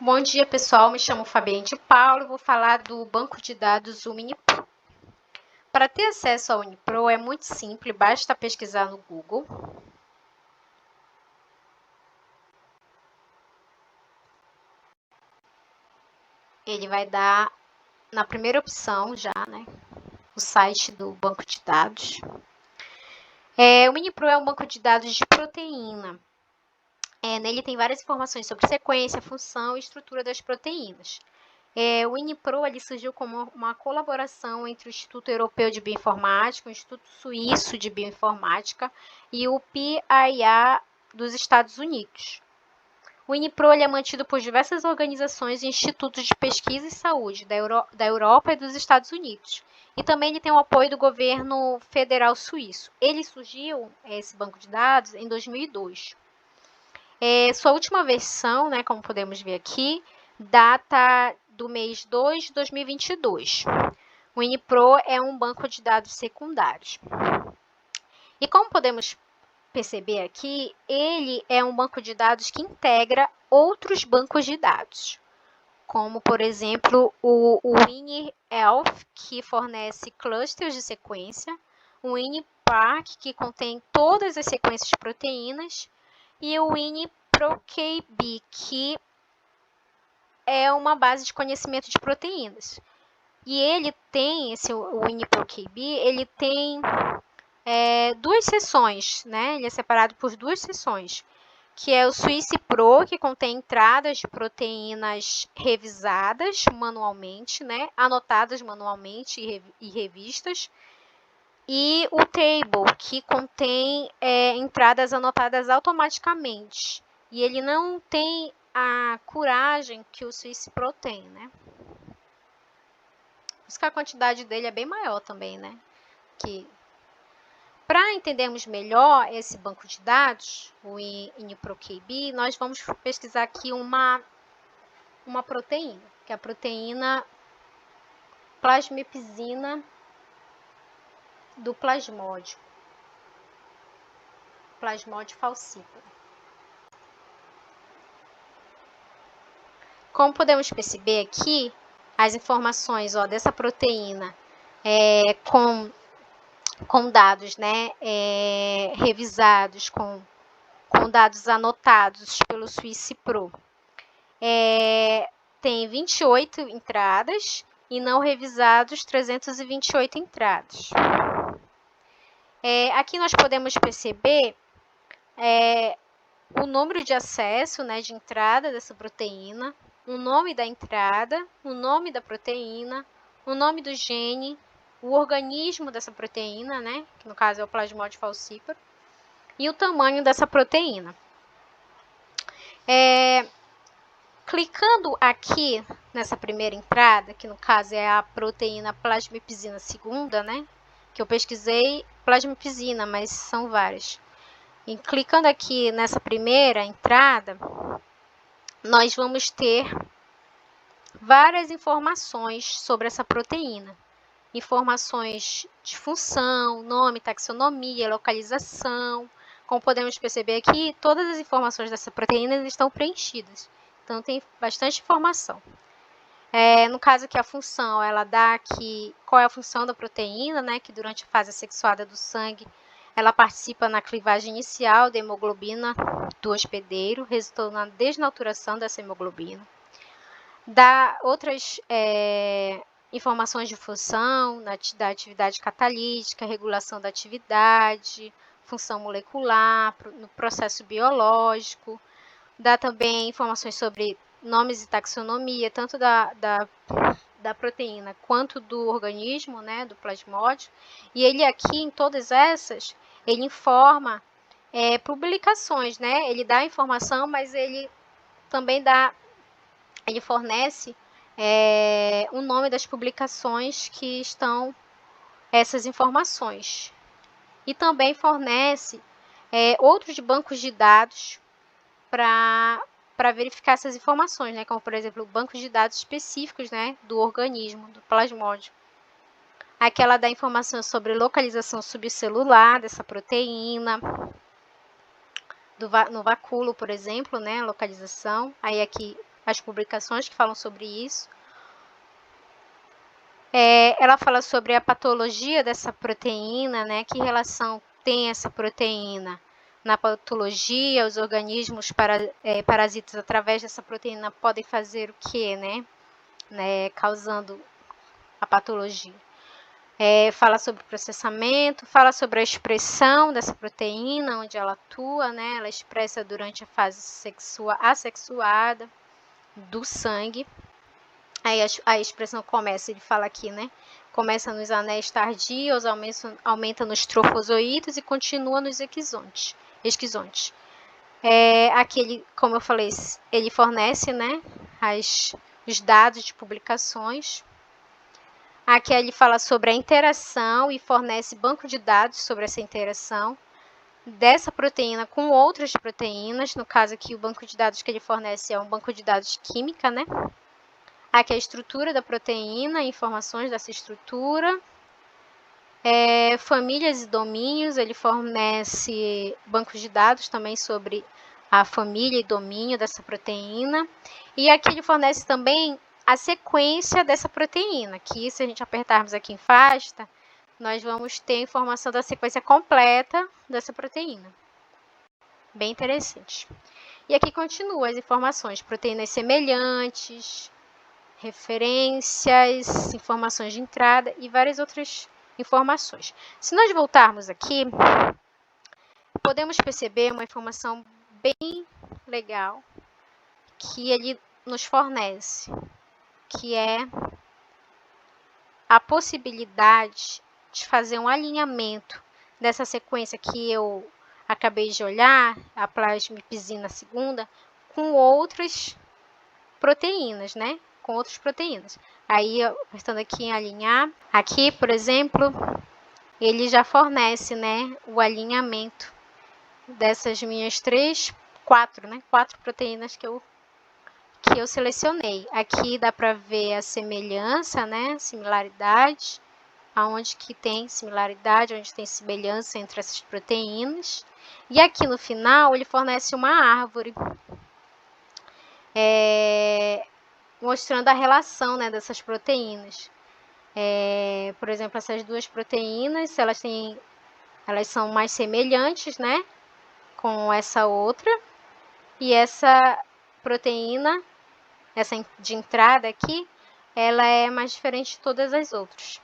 Bom dia, pessoal. Me chamo Fabiane de Paulo e vou falar do banco de dados Unipro. Para ter acesso ao Unipro é muito simples, basta pesquisar no Google. Ele vai dar na primeira opção já, né, o site do banco de dados. O Unipro é um banco de dados de proteína. Nele tem várias informações sobre sequência, função e estrutura das proteínas. O Unipro ele surgiu como uma colaboração entre o Instituto Europeu de Bioinformática, o Instituto Suíço de Bioinformática e o PIA dos Estados Unidos. O Unipro ele é mantido por diversas organizações e institutos de pesquisa e saúde da Europa e dos Estados Unidos. E também ele tem o apoio do governo federal suíço. Ele surgiu, esse banco de dados, em 2002. Sua última versão, né, como podemos ver aqui, data do mês 2 de 2022. O Unipro é um banco de dados secundários. E como podemos perceber aqui, ele é um banco de dados que integra outros bancos de dados, como, por exemplo, o WinELF, que fornece clusters de sequência, o WinPark, que contém todas as sequências de proteínas, e o WinProKB, que é uma base de conhecimento de proteínas. E ele tem, o WinProKB, ele tem duas seções, né? Ele é separado por duas seções, que é o SwissPro, que contém entradas de proteínas revisadas manualmente, né? Anotadas manualmente e revistas, e o Table, que contém entradas anotadas automaticamente. E ele não tem a curagem que o SwissPro tem, né? Por isso que a quantidade dele é bem maior também, né? Para entendermos melhor esse banco de dados, o UniProKB, nós vamos pesquisar aqui uma proteína, que é a proteína plasmipsina do plasmódio falciparum. Como podemos perceber aqui, as informações dessa proteína com dados, né, revisados, com dados anotados pelo SwissPro. Tem 28 entradas e não revisados 328 entradas. Aqui nós podemos perceber o número de acesso, né, de entrada dessa proteína, o nome da entrada, o nome da proteína, o nome do gene, o organismo dessa proteína, né, que no caso é o Plasmodium falciparum, e o tamanho dessa proteína. Clicando aqui nessa primeira entrada, que no caso é a proteína plasmipsina segunda, né, que eu pesquisei plasmipsina, mas são várias. E clicando aqui nessa primeira entrada, nós vamos ter várias informações sobre essa proteína. Informações de função, nome, taxonomia, localização. Como podemos perceber aqui, todas as informações dessa proteína estão preenchidas. Então, tem bastante informação. No caso aqui, a função, ela dá aqui qual é a função da proteína, né? Que durante a fase sexuada do sangue, ela participa na clivagem inicial da hemoglobina do hospedeiro, resultando na desnaturação dessa hemoglobina. Dá outras informações de função, da atividade catalítica, regulação da atividade, função molecular, no processo biológico. Dá também informações sobre nomes e taxonomia, tanto da proteína quanto do organismo, né, do plasmódio. E ele aqui, em todas essas, ele informa publicações, né? Ele dá informação, mas ele também fornece o nome das publicações que estão essas informações. E também fornece outros bancos de dados para verificar essas informações, né? Como, por exemplo, bancos de dados específicos, né, do organismo, do plasmódio. Aqui ela dá informação sobre localização subcelular dessa proteína, no vacúolo, por exemplo, né, localização. Aí aqui as publicações que falam sobre isso. Ela fala sobre a patologia dessa proteína, né? Que relação tem essa proteína na patologia? Os organismos parasitas através dessa proteína podem fazer o quê, né? Causando a patologia. Fala sobre o processamento, fala sobre a expressão dessa proteína, onde ela atua, né? Ela expressa durante a fase assexuada do sangue. Aí a expressão começa, ele fala aqui, né? Começa nos anéis tardios, aumenta nos trofozoítos e continua nos esquizontes. Aqui, como eu falei, ele fornece, né, os dados de publicações. Aqui ele fala sobre a interação e fornece banco de dados sobre essa interação dessa proteína com outras proteínas. No caso aqui, o banco de dados que ele fornece é um banco de dados química, né? Aqui a estrutura da proteína, informações dessa estrutura. Famílias e domínios, ele fornece bancos de dados também sobre a família e domínio dessa proteína. E aqui ele fornece também a sequência dessa proteína, que se a gente apertarmos aqui em FASTA, nós vamos ter a informação da sequência completa dessa proteína. Bem interessante. E aqui continua as informações, proteínas semelhantes, referências, informações de entrada e várias outras informações. Se nós voltarmos aqui, podemos perceber uma informação bem legal que ele nos fornece, que é a possibilidade de fazer um alinhamento dessa sequência que eu acabei de olhar, a plasmipsina segunda, com outras proteínas, né? Com outras proteínas. Aí, apertando aqui em alinhar, aqui, por exemplo, ele já fornece, né, o alinhamento dessas minhas quatro proteínas que eu selecionei. Aqui dá para ver a semelhança, né, similaridade, aonde que tem similaridade, onde tem semelhança entre essas proteínas. E aqui no final ele fornece uma árvore, mostrando a relação, né, dessas proteínas. Por exemplo, essas duas proteínas, elas são mais semelhantes, né, com essa outra. E essa proteína, essa de entrada aqui, ela é mais diferente de todas as outras.